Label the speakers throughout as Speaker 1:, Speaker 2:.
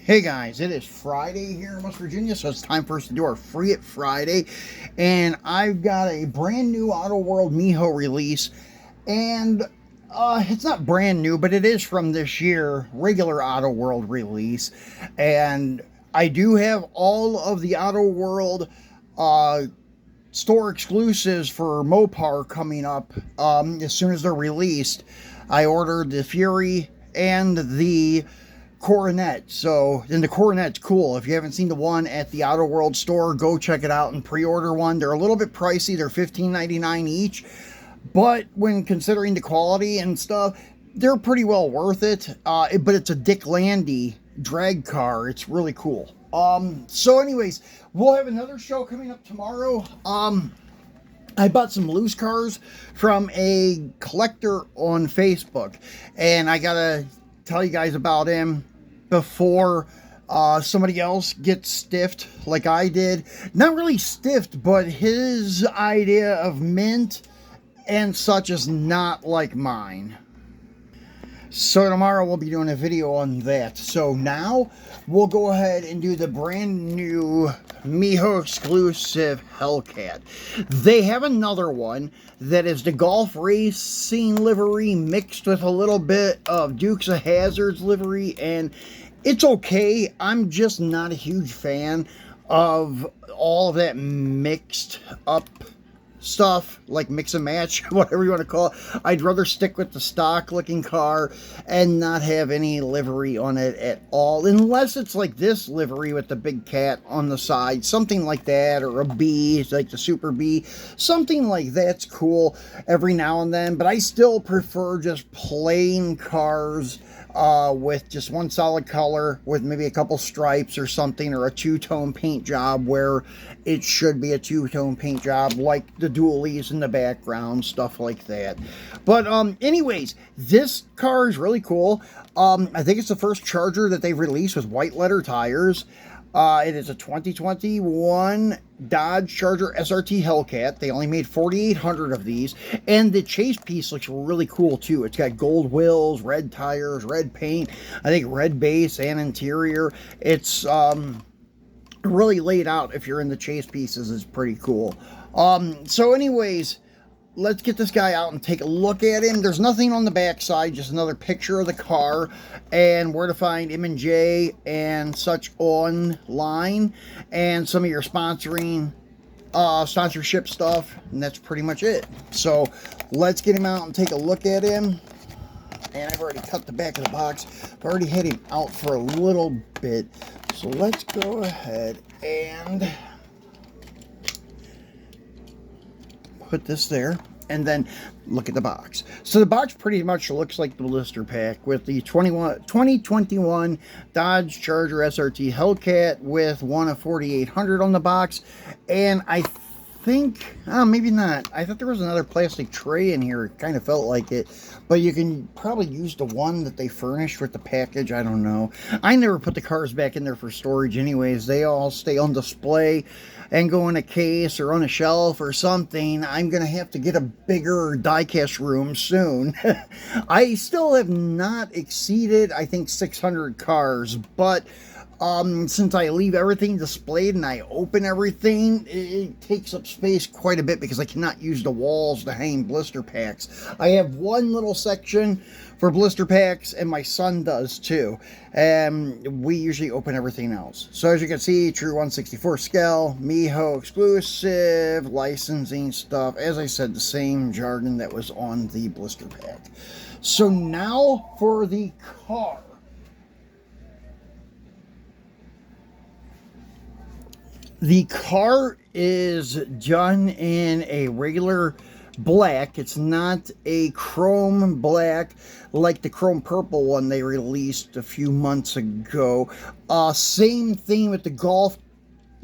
Speaker 1: Hey guys, it is Friday here in West Virginia, so it's time for us to do our Free It Friday. And I've got a brand new Autoworld Mijo release, and it's not brand new, but it is from this year, regular Autoworld release. And I do have all of the Autoworld store exclusives for Mopar coming up as soon as they're released. I ordered the Fury and the Coronet. So, and the Coronet's cool. If you haven't seen the one at the Autoworld store, go check it out and pre-order one. They're a little bit pricey. They're $15.99 each. But when considering the quality and stuff, they're pretty well worth it. But it's a Dick Landy drag car. It's really cool. So anyways, we'll have another show coming up tomorrow. I bought some loose cars from a collector on Facebook, and I gotta tell you guys about him before somebody else gets stiffed like I did. Not really stiffed, but his idea of mint and such is not like mine. So tomorrow we'll be doing a video on that. So now we'll go ahead and do the brand new Mijo exclusive Hellcat. They have another one that is the golf racing livery mixed with a little bit of Dukes of Hazzard's livery, and it's okay. I'm just not a huge fan of all of that mixed up stuff, like mix and match, whatever you want to call it. I'd rather stick with the stock looking car and not have any livery on it at all, unless it's like this livery with the big cat on the side, something like that, or a B, like the Super B, something like that's cool every now and then. But I still prefer just plain cars with just one solid color with maybe a couple stripes or something, or a two-tone paint job where it should be a two-tone paint job, like the dualies in the background, stuff like that. But anyways, this car is really cool. I think it's the first Charger that they've released with white letter tires. It is a 2021 Dodge Charger SRT Hellcat. They only made 4,800 of these. And the chase piece looks really cool too. It's got gold wheels, red tires, red paint, I think red base and interior. It's really laid out. If you're in the chase pieces, is pretty cool. So anyways, let's get this guy out and take a look at him. There's nothing on the back side, just another picture of the car and where to find M&J and such online, and some of your sponsorship stuff, and that's pretty much it. So let's get him out and take a look at him. And I've already cut the back of the box. I've already had him out for a little bit. So let's go ahead and put this there, and then look at the box. So the box pretty much looks like the blister pack with the 2021 Dodge Charger SRT Hellcat with one of 4,800 on the box. And I think, maybe not. I thought there was another plastic tray in here. It kind of felt like it. But you can probably use the one that they furnished with the package. I don't know. I never put the cars back in there for storage anyways. They all stay on display and go in a case or on a shelf or something. I'm going to have to get a bigger diecast room soon. I still have not exceeded, I think, 600 cars. But since I leave everything displayed and I open everything, it takes up space quite a bit because I cannot use the walls to hang blister packs. I have one little section for blister packs, and my son does too. And we usually open everything else. So as you can see, true 1/64 scale, Mijo exclusive, licensing stuff. As I said, the same jargon that was on the blister pack. So now for the car. The car is done in a regular black. It's not a chrome black like the chrome purple one they released a few months ago. Same thing with the Golf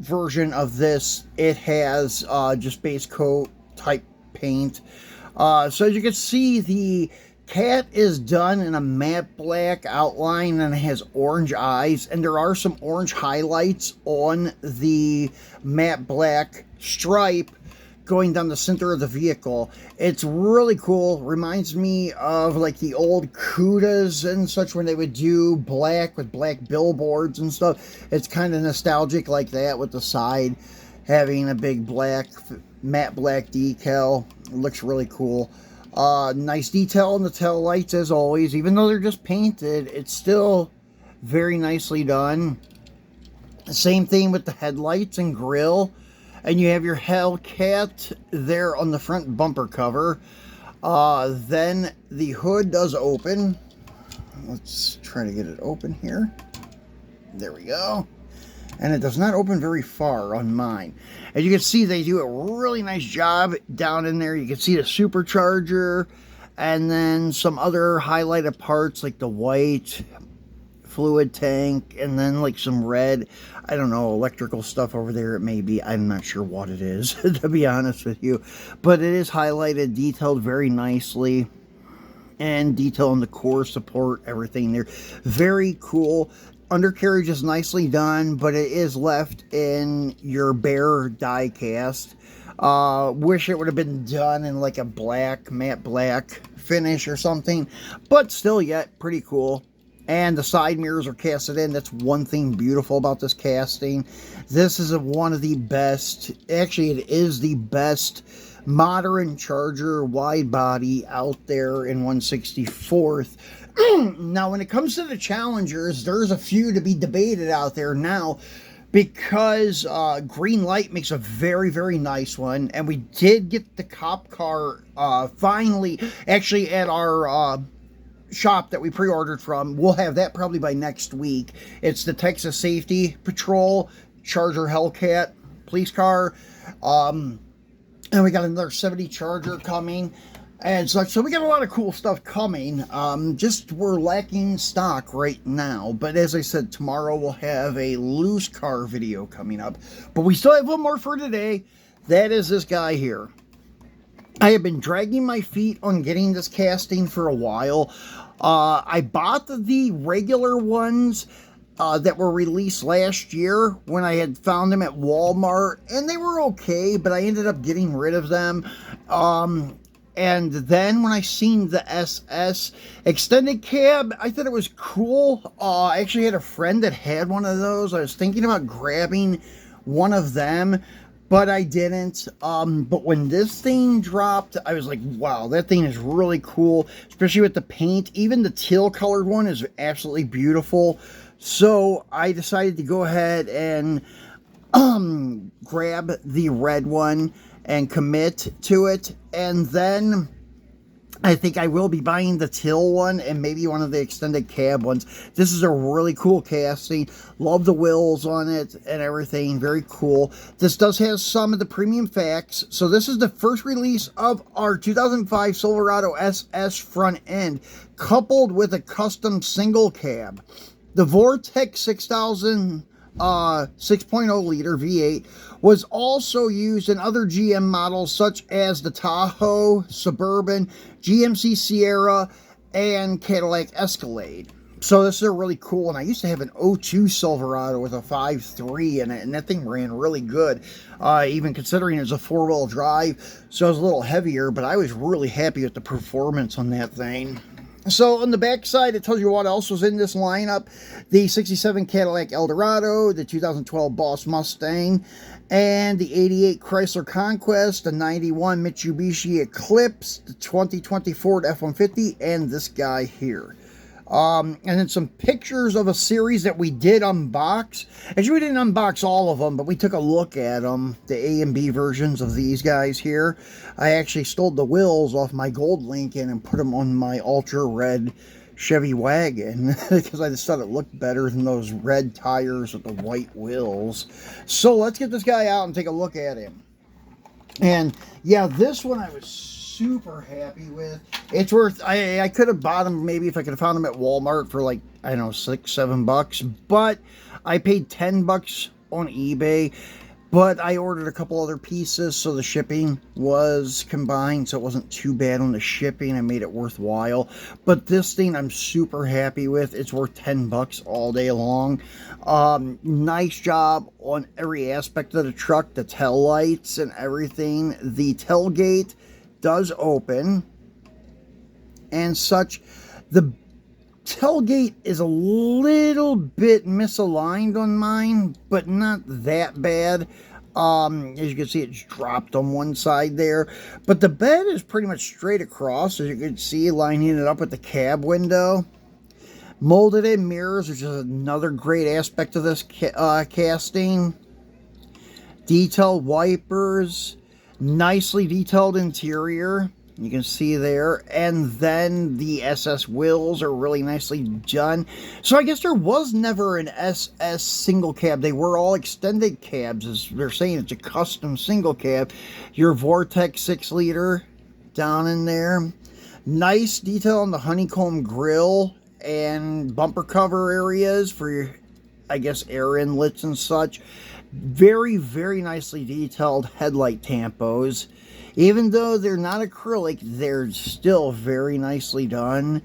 Speaker 1: version of this. It has just base coat type paint. So as you can see, the cat is done in a matte black outline and it has orange eyes, and there are some orange highlights on the matte black stripe going down the center of the vehicle. It's really cool. Reminds me of like the old Cudas and such when they would do black with black billboards and stuff. It's kind of nostalgic like that with the side having a big black, matte black decal. It looks really cool. Nice detail on the tail lights as always. Even though they're just painted, it's still very nicely done. Same thing with the headlights and grille. And you have your Hellcat there on the front bumper cover. Then the hood does open. Let's try to get it open here. There we go. And it does not open very far on mine. As you can see, they do a really nice job down in there. You can see the supercharger and then some other highlighted parts like the white fluid tank and then like some red, I don't know, electrical stuff over there. It may be, I'm not sure what it is to be honest with you, but it is highlighted, detailed very nicely, and detail on the core support, everything there, very cool. Undercarriage is nicely done, but it is left in your bare die cast. Wish it would have been done in like a black, matte black finish or something, but still yet pretty cool. And the side mirrors are casted in. That's one thing beautiful about this casting. This is one of the best, actually it is the best modern Charger wide body out there in 1/64. Now when it comes to the Challengers, there's a few to be debated out there now, because green light makes a very, very nice one. And we did get the cop car finally, actually at our shop that we pre-ordered from. We'll have that probably by next week. It's the Texas Safety Patrol Charger Hellcat police car. And we got another 70 Charger coming and such. So we got a lot of cool stuff coming. Just we're lacking stock right now. But as I said, tomorrow we'll have a loose car video coming up. But we still have one more for today. That is this guy here. I have been dragging my feet on getting this casting for a while. I bought the regular ones that were released last year when I had found them at Walmart, and they were okay, but I ended up getting rid of them. And then when I seen the SS extended cab, I thought it was cool. I actually had a friend that had one of those. I was thinking about grabbing one of them, but I didn't. But when this thing dropped, I was like, wow, that thing is really cool, especially with the paint. Even the teal colored one is absolutely beautiful. So I decided to go ahead and grab the red one and commit to it. And then I think I will be buying the teal one and maybe one of the extended cab ones. This is a really cool casting. Love the wheels on it and everything. Very cool. This does have some of the premium facts. So this is the first release of our 2005 Silverado SS front end, coupled with a custom single cab. The Vortex 6000 6.0 liter V8 was also used in other GM models such as the Tahoe, Suburban, GMC Sierra, and Cadillac Escalade. So this is a really cool, and I used to have an 02 Silverado with a 5.3 in it, and that thing ran really good, even considering it was a four-wheel drive, so it was a little heavier, but I was really happy with the performance on that thing. So on the back side, it tells you what else was in this lineup. The 67 Cadillac Eldorado, the 2012 Boss Mustang, and the 88 Chrysler Conquest, the 91 Mitsubishi Eclipse, the 2020 Ford F-150, and this guy here. And then some pictures of a series that we did unbox. Actually, we didn't unbox all of them, but we took a look at them, the A and B versions of these guys here. I actually stole the wheels off my Gold Lincoln and put them on my ultra red Chevy wagon because I just thought it looked better than those red tires with the white wheels. So let's get this guy out and take a look at him. And yeah, this one I was super happy with. It's worth, I could have bought them maybe if I could have found them at Walmart for like, I don't know, $6-7 bucks, but I paid $10 on eBay. But I ordered a couple other pieces, so the shipping was combined, so it wasn't too bad on the shipping. I made it worthwhile. But this thing I'm super happy with. It's worth 10 bucks all day long. Nice job on every aspect of the truck, the tail lights and everything. The tailgate does open and such. The tailgate is a little bit misaligned on mine, but not that bad. As you can see, it's dropped on one side there, but the bed is pretty much straight across, as you can see, lining it up with the cab window. Molded in mirrors, which is another great aspect of this casting. Detailed wipers, nicely detailed interior. You can see there, and then the SS wheels are really nicely done. So I guess there was never an SS single cab. They were all extended cabs, as they're saying. It's a custom single cab. Your Vortex 6-liter down in there. Nice detail on the honeycomb grill and bumper cover areas for your, I guess, air inlets and such. Very, very nicely detailed headlight tampos. Even though they're not acrylic, they're still very nicely done.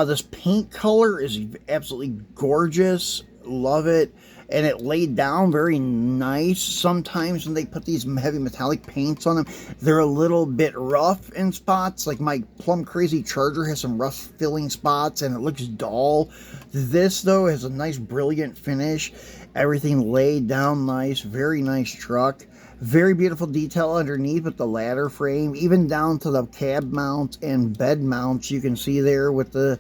Speaker 1: This paint color is absolutely gorgeous. Love it. And it laid down very nice. Sometimes when they put these heavy metallic paints on them, they're a little bit rough in spots. Like my Plum Crazy Charger has some rough filling spots and it looks dull. This, though, has a nice brilliant finish. Everything laid down nice. Very nice truck. Very beautiful detail underneath with the ladder frame, even down to the cab mounts and bed mounts. You can see there with the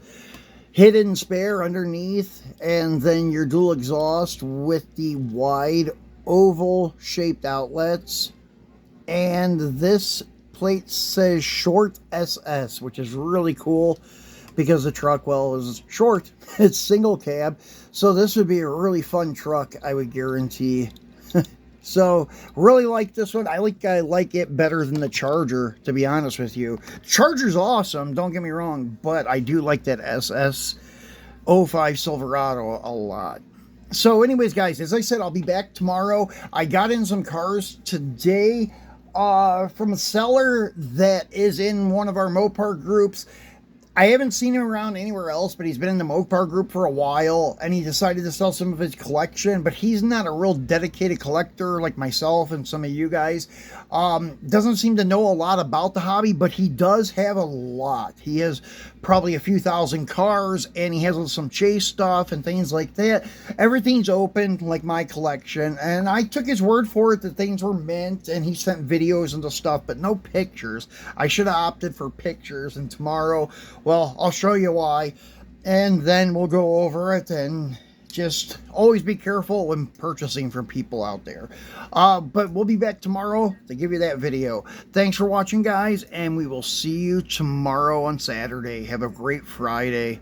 Speaker 1: hidden spare underneath, and then your dual exhaust with the wide oval shaped outlets. And this plate says short SS, which is really cool because the truck, well, is short. It's single cab, so this would be a really fun truck, I would guarantee. So, really like this one. I like it better than the Charger, to be honest with you. Charger's awesome, don't get me wrong, but I do like that SS 05 Silverado a lot. So, anyways, guys, as I said, I'll be back tomorrow. I got in some cars today from a seller that is in one of our Mopar groups. I haven't seen him around anywhere else, but he's been in the Mopar group for a while, and he decided to sell some of his collection, but he's not a real dedicated collector like myself and some of you guys. Doesn't seem to know a lot about the hobby, but he does have a lot. He has probably a few thousand cars, and he has some chase stuff and things like that. Everything's open, like my collection, and I took his word for it that things were mint, and he sent videos and the stuff, but no pictures. I should have opted for pictures, and tomorrow, well, I'll show you why, and then we'll go over it, and just always be careful when purchasing from people out there. But we'll be back tomorrow to give you that video. Thanks for watching, guys, and we will see you tomorrow on Saturday. Have a great Friday.